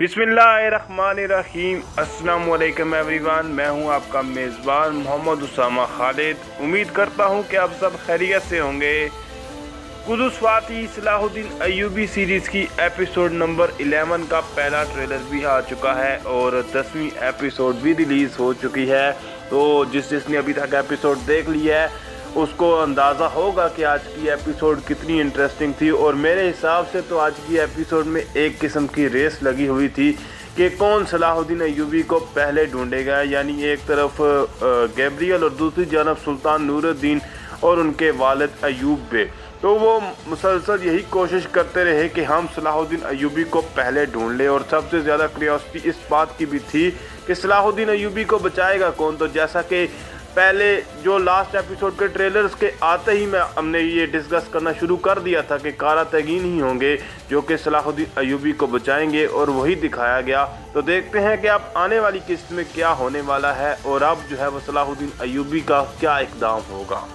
बिस्मिल्लाहिर्रहमानिर्रहीम। अस्सलाम वालेकुम एवरीवन। मैं हूं आपका मेज़बान मोहम्मद उसामा खालिद। उम्मीद करता हूं कि आप सब खैरियत से होंगे। कुदुस फाती सलाहुद्दीन अय्यूबी सीरीज़ की एपिसोड नंबर 11 का पहला ट्रेलर भी आ चुका है और 10वीं एपिसोड भी रिलीज़ हो चुकी है। तो जिसने अभी तक एपिसोड देख लिया है उसको अंदाज़ा होगा कि आज की एपिसोड कितनी इंटरेस्टिंग थी। और मेरे हिसाब से तो आज की एपिसोड में एक किस्म की रेस लगी हुई थी कि कौन सलाहुद्दीन अय्यूबी को पहले ढूंढेगा। यानी एक तरफ गैब्रियल और दूसरी जानब सुल्तान नूरुद्दीन और उनके वालिद अय्यूब बे। तो वो मुसलसल यही कोशिश करते रहे कि हम सलाहुद्दीन अय्यूबी को पहले ढूंढ लें। और सबसे ज़्यादा क्यूरियोसिटी इस बात की भी थी कि सलाहुद्दीन अय्यूबी को बचाएगा कौन। तो जैसा कि पहले जो लास्ट एपिसोड के ट्रेलर्स के आते ही हमने ये डिस्कस करना शुरू कर दिया था कि कारा तगीन ही होंगे जो कि सलाहुद्दीन अय्यूबी को बचाएंगे, और वही दिखाया गया। तो देखते हैं कि अब आने वाली किस्त में क्या होने वाला है और अब जो है वो सलाहुद्दीन अय्यूबी का क्या इकदाम होगा।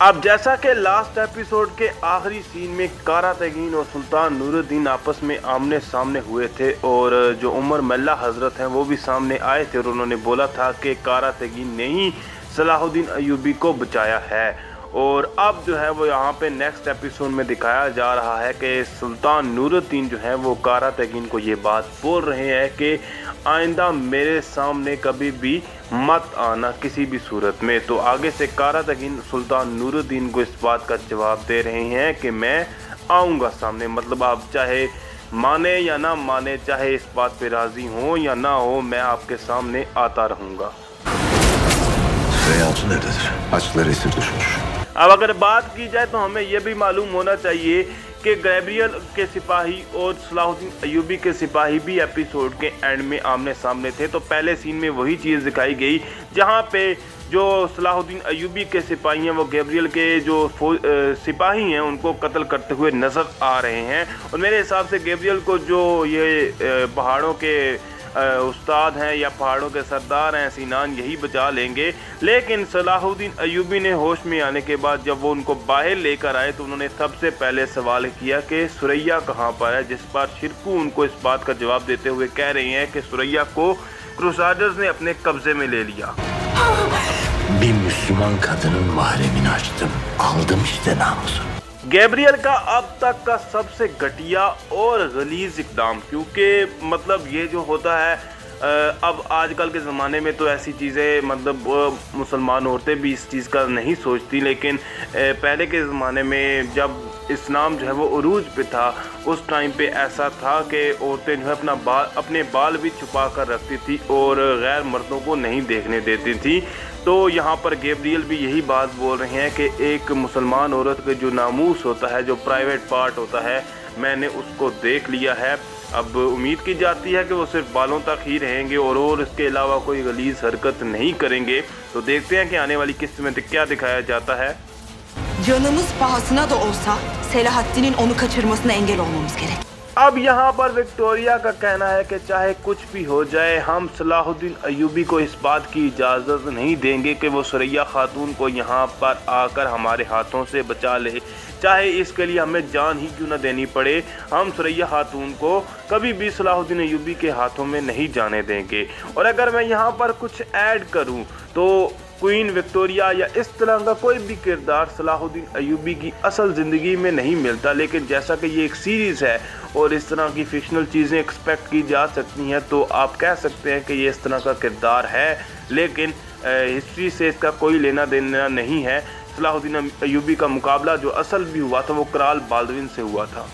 अब जैसा कि लास्ट एपिसोड के आखिरी सीन में कारा तगीन और सुल्तान नूरुद्दीन आपस में आमने सामने हुए थे और जो उमर मल्ला हजरत हैं वो भी सामने आए थे और उन्होंने बोला था कि कारा तगीन ने ही सलाहुद्दीन अय्यूबी को बचाया है। और अब जो है वो यहाँ पे नेक्स्ट एपिसोड में दिखाया जा रहा है कि सुल्तान नूरुद्दीन जो है वो कारा तगीन को ये बात बोल रहे हैं कि आइंदा मेरे सामने कभी भी मत आना किसी भी सूरत में। तो आगे से कारा तगीन सुल्तान नूरुद्दीन को इस बात का जवाब दे रहे हैं कि मैं आऊँगा सामने। मतलब आप चाहे माने या ना माने, चाहे इस बात पे राज़ी हो या ना हो, मैं आपके सामने आता रहूँगा। अब अगर बात की जाए तो हमें यह भी मालूम होना चाहिए कि गैब्रियल के सिपाही और सलाहुद्दीन अय्यूबी के सिपाही भी एपिसोड के एंड में आमने सामने थे। तो पहले सीन में वही चीज़ दिखाई गई जहां पे जो सलाहुद्दीन अय्यूबी के सिपाही हैं वो गैब्रियल के जो सिपाही हैं उनको कत्ल करते हुए नज़र आ रहे हैं। और मेरे हिसाब से गैब्रियल को जो ये पहाड़ों के उस्ताद हैं या पहाड़ों के सरदार हैं सिनान, यही बचा लेंगे। लेकिन सलाहुद्दीन अय्यूबी ने होश में आने के बाद जब वो उनको बाहर लेकर आए तो उन्होंने सबसे पहले सवाल किया कि सुरैया कहाँ पर है, जिस पर शिरकू उनको इस बात का जवाब देते हुए कह रही हैं कि सुरैया को क्रूसाडर्स ने अपने कब्जे में ले लिया। Bir Müslüman kadının mahremini açtım. Aldım işte namusunu. Gabriel का अब तक का सबसे घटिया और गलीज इकदाम, क्योंकि मतलब ये जो होता है अब आजकल के ज़माने में तो ऐसी चीज़ें मतलब मुसलमान औरतें भी इस चीज़ का नहीं सोचती। लेकिन पहले के ज़माने में जब इस्लाम जो है वो उरूज पे था उस टाइम पे ऐसा था कि औरतें जो है अपने बाल भी छुपा कर रखती थी और गैर मर्दों को नहीं देखने देती थी। तो यहाँ पर गैब्रियल भी यही बात बोल रहे हैं कि एक मुसलमान औरत का जो नामूस होता है, जो प्राइवेट पार्ट होता है, मैंने उसको देख लिया है। अब उम्मीद की जाती है कि वो सिर्फ बालों तक ही रहेंगे और इसके अलावा कोई गलीज हरकत नहीं करेंगे। तो देखते हैं कि आने वाली किस्त में क्या दिखाया जाता है। Canımız pahasına da olsa Selahaddin'in onu kaçırmasına engel olmamız gerek. अब यहाँ पर विक्टोरिया का कहना है कि चाहे कुछ भी हो जाए हम सलाहुद्दीन अय्यूबी को इस बात की इजाज़त नहीं देंगे कि वो सुरैया खातून को यहाँ पर आकर हमारे हाथों से बचा ले, चाहे इसके लिए हमें जान ही क्यों न देनी पड़े। हम सुरैया खातून को कभी भी सलाहुद्दीन अय्यूबी के हाथों में नहीं जाने देंगे। और अगर मैं यहाँ पर कुछ ऐड करूँ तो क्वीन विक्टोरिया या इस तरह का कोई भी किरदार सलाहुद्दीन अय्यूबी की असल ज़िंदगी में नहीं मिलता। लेकिन जैसा कि ये एक सीरीज़ है और इस तरह की फिक्शनल चीज़ें एक्सपेक्ट की जा सकती हैं तो आप कह सकते हैं कि ये इस तरह का किरदार है। लेकिन हिस्ट्री से इसका कोई लेना देना नहीं है। सलाहुद्दीन अय्यूबी का मुकाबला जो असल भी हुआ था वो कराल बाल्दविन से हुआ था।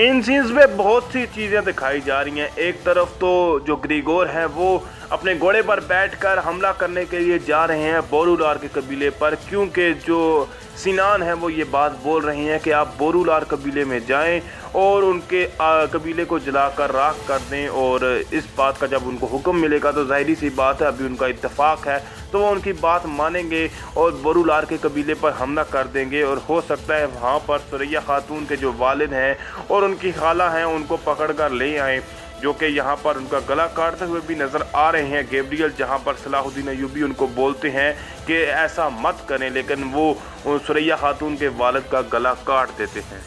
इन सीन्स में बहुत सी चीज़ें दिखाई जा रही हैं। एक तरफ तो जो ग्रिगोर हैं वो अपने घोड़े पर बैठकर हमला करने के लिए जा रहे हैं बोरूलार के कबीले पर, क्योंकि जो सिनान है वो ये बात बोल रहे हैं कि आप बोरूलार कबीले में जाएं और उनके कबीले को जलाकर राख कर दें। और इस बात का जब उनको हुक्म मिलेगा तो जाहिर सी बात है अभी उनका इत्तेफाक है तो वो उनकी बात मानेंगे और बोरूलार के कबीले पर हमला कर देंगे। और हो सकता है वहाँ पर सुरैया खातून के जो वालिद हैं और उनकी खाला हैं उनको पकड़ कर ले आएँ। जो कि यहाँ पर उनका गला काटते हुए भी नज़र आ रहे हैं गैब्रियल, जहाँ पर सलाहुद्दीन अय्यूबी उनको बोलते हैं कि ऐसा मत करें, लेकिन वो सुरैया खातून के वालिद का गला काट देते हैं।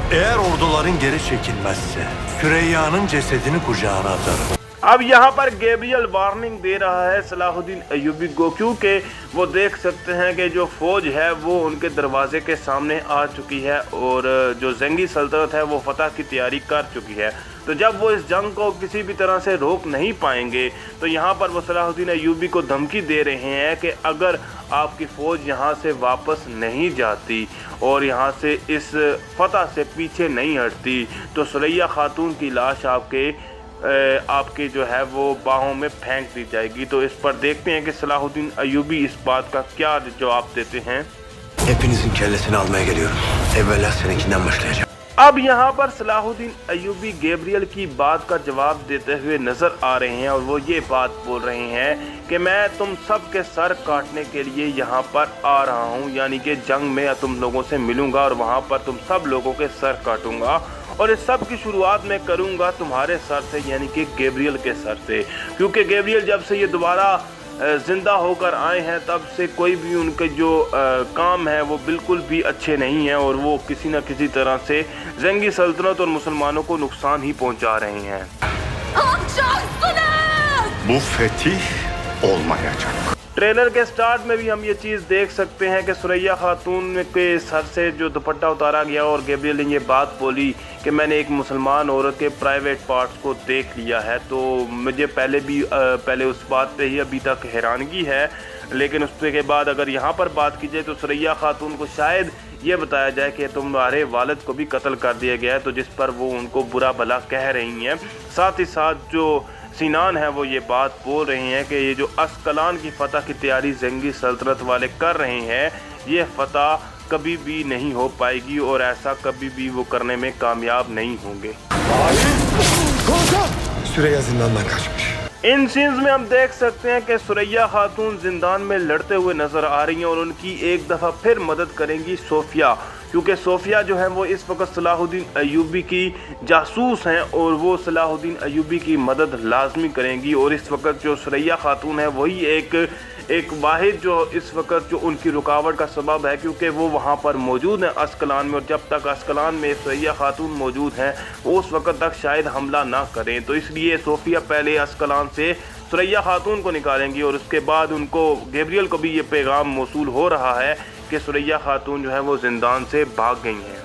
Eğer orduların geri çekilmezse Süreyya'nın cesedini kucağına atarım. अब यहाँ पर गैब्रियल वार्निंग दे रहा है सलाहुद्दीन अय्यूबी को, क्योंकि वो देख सकते हैं कि जो फौज है वो उनके दरवाजे के सामने आ चुकी है और जो जंगी सल्तनत है वो फतह की तैयारी कर चुकी है। तो जब वो इस जंग को किसी भी तरह से रोक नहीं पाएंगे तो यहाँ पर वो सलाहुद्दीन अय्यूबी को धमकी दे रहे हैं कि अगर आपकी फ़ौज यहाँ से वापस नहीं जाती और यहाँ से इस फतह से पीछे नहीं हटती तो सुरैया खातून की लाश आपके जो है वो बाहों में फेंक दी जाएगी। तो इस पर देखते हैं कि सलाहुद्दीन अय्यूबी इस बात का क्या जवाब देते हैं। Hepinizin kellesini almaya geliyorum. Evvela seninkinden başlayacağım. अब यहाँ पर सलाहुद्दीन अय्यूबी गैब्रियल की बात का जवाब देते हुए नज़र आ रहे हैं और वो ये बात बोल रहे हैं कि मैं तुम सब के सर काटने के लिए यहाँ पर आ रहा हूँ, यानी कि जंग में तुम लोगों से मिलूंगा और वहाँ पर तुम सब लोगों के सर काटूंगा और इस सब की शुरुआत मैं करूँगा तुम्हारे सर से, यानी कि गैब्रियल के सर से, क्योंकि गैब्रियल जब से ये दोबारा ज़िंदा होकर आए हैं तब से कोई भी उनके जो काम है वो बिल्कुल भी अच्छे नहीं हैं और वो किसी न किसी तरह से जंगी सल्तनत और मुसलमानों को नुकसान ही पहुंचा रहे हैं। Bu fetih olmayacak. ट्रेलर के स्टार्ट में भी हम ये चीज़ देख सकते हैं कि सुरैया खातून के सर से जो दुपट्टा उतारा गया और गैब्रियल ने ये बात बोली कि मैंने एक मुसलमान औरत के प्राइवेट पार्ट्स को देख लिया है। तो मुझे पहले उस बात पे ही अभी तक हैरानगी है, लेकिन उसके के बाद अगर यहाँ पर बात की जाए तो सुरैया खातून को शायद ये बताया जाए कि तुम्हारे वालिद को भी कत्ल कर दिया गया है, तो जिस पर वो उनको बुरा भला कह रही हैं। साथ ही साथ जो सिनान है वो ये बात बोल रहे हैं कि ये जो अस्कलान की फतह की तैयारी जंगी सल्तनत वाले कर रहे हैं ये फतह कभी भी नहीं हो पाएगी और ऐसा कभी भी वो करने में कामयाब नहीं होंगे। Süreyya zindandan kaçmış. इन सीन्स में हम देख सकते हैं कि सुरैया खातून जिंदान में लड़ते हुए नजर आ रही हैं और उनकी एक दफ़ा फिर मदद करेंगी सोफिया, क्योंकि सोफिया जो है वो इस वक्त सलाहुद्दीन अय्यूबी की जासूस हैं और वो सलाहुद्दीन अय्यूबी की मदद लाजमी करेंगी। और इस वक्त जो सुरैया खातून है वही एक वाहिद जो इस वक्त जो उनकी रुकावट का सबब है, क्योंकि वो वहाँ पर मौजूद हैं अस्कलान में, और जब तक अस्कलान में सुरैया खातून मौजूद हैं वो उस वक्त तक शायद हमला ना करें। तो इसलिए सोफिया पहले अस्कलान से सुरैया खातून को निकालेंगी और उसके बाद उनको गैब्रियल को भी ये पैगाम मौसूल हो रहा है कि सुरैया खातून जो है वो जिंदान से भाग गई हैं।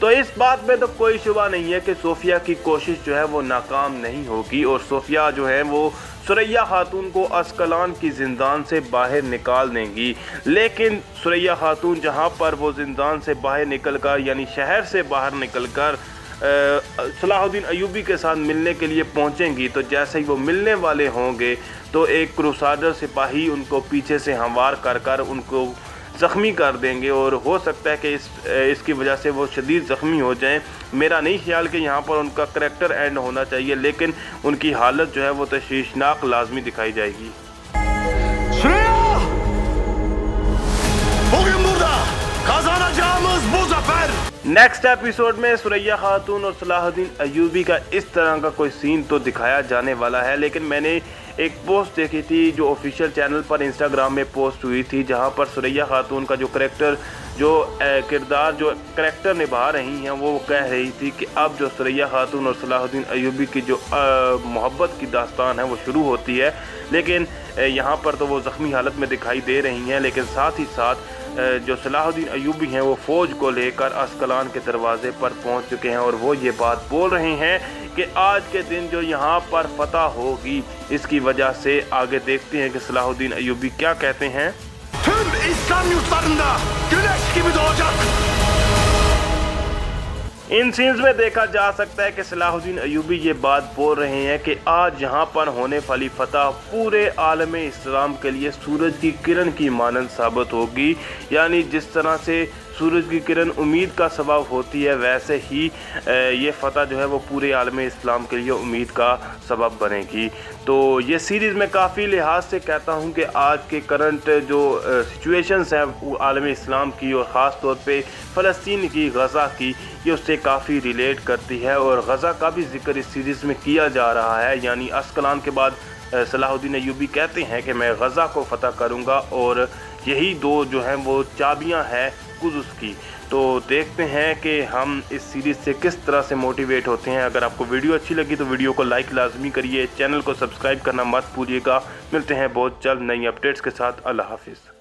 तो इस बात में तो कोई शुबा नहीं है कि सोफिया की कोशिश जो है वो नाकाम नहीं होगी और सोफिया जो है वो सुरैया खातून को अस्कलान की जिंदान से बाहर निकाल देंगी। लेकिन सुरैया खातून जहां पर वो जिंदान से बाहर निकलकर यानी शहर से बाहर निकलकर सलाहुद्दीन अय्यूबी के साथ मिलने के लिए पहुंचेंगी, तो जैसे ही वो मिलने वाले होंगे तो एक क्रूसाडर सिपाही उनको पीछे से हमवार कर उनको ज़ख्मी कर देंगे और हो सकता है कि इसकी वजह से वो शदीद ज़ख्मी हो जाएं। मेरा नहीं ख्याल कि यहाँ पर उनका करैक्टर एंड होना चाहिए, लेकिन उनकी हालत जो है वो तशवीशनाक लाजमी दिखाई जाएगी। नेक्स्ट एपिसोड में सुरैया खातून और सलाहुद्दीन अय्यूबी का इस तरह का कोई सीन तो दिखाया जाने वाला है, लेकिन मैंने एक पोस्ट देखी थी जो ऑफिशियल चैनल पर इंस्टाग्राम में पोस्ट हुई थी, जहां पर सुरैया खातून का जो करैक्टर जो करैक्टर निभा रही हैं वो कह रही थी कि अब जो सुरैया खातून और सलाहुद्दीन अय्यूबी की जो मोहब्बत की दास्तान है वो शुरू होती है। लेकिन यहाँ पर तो वो ज़ख्मी हालत में दिखाई दे रही हैं, लेकिन साथ ही साथ जो सलाहुद्दीन अय्यूबी हैं वो फ़ौज को लेकर अस्कलान के दरवाजे पर पहुंच चुके हैं और वो ये बात बोल रहे हैं कि आज के दिन जो यहाँ पर फतह होगी इसकी वजह से आगे देखते हैं कि सलाहुद्दीन अय्यूबी क्या कहते हैं। Tüm İslam yurtlarında güneş gibi doğacak. इन सीन्स में देखा जा सकता है कि सलाहुद्दीन अय्यूबी ये बात बोल रहे हैं कि आज यहाँ पर होने वाली फतह पूरे आलम इस्लाम के लिए सूरज की किरण की मानंद साबित होगी। यानी जिस तरह से सूरज की किरण उम्मीद का सबब होती है, वैसे ही ये फ़तह जो है वो पूरे आलम इस्लाम के लिए उम्मीद का सबब बनेगी। तो ये सीरीज़ मैं काफ़ी लिहाज से कहता हूँ कि आज के करंट जो सिचुएशंस हैं वो आलम इस्लाम की और ख़ास तौर पे फ़लस्तीन की, गज़ा की, ये उससे काफ़ी रिलेट करती है। और गज़ा का भी जिक्र इस सीरीज़ में किया जा रहा है, यानी अस्कलान के बाद सलाहुद्दीन अय्यूबी कहते हैं कि मैं गज़ा को फ़तह करूँगा और यही दो जो हैं वो चाबियाँ हैं कुदस की। तो देखते हैं कि हम इस सीरीज़ से किस तरह से मोटिवेट होते हैं। अगर आपको वीडियो अच्छी लगी तो वीडियो को लाइक लाजमी करिए, चैनल को सब्सक्राइब करना मत भूलिएगा। मिलते हैं बहुत जल्द नई अपडेट्स के साथ। अल्लाह हाफिज़।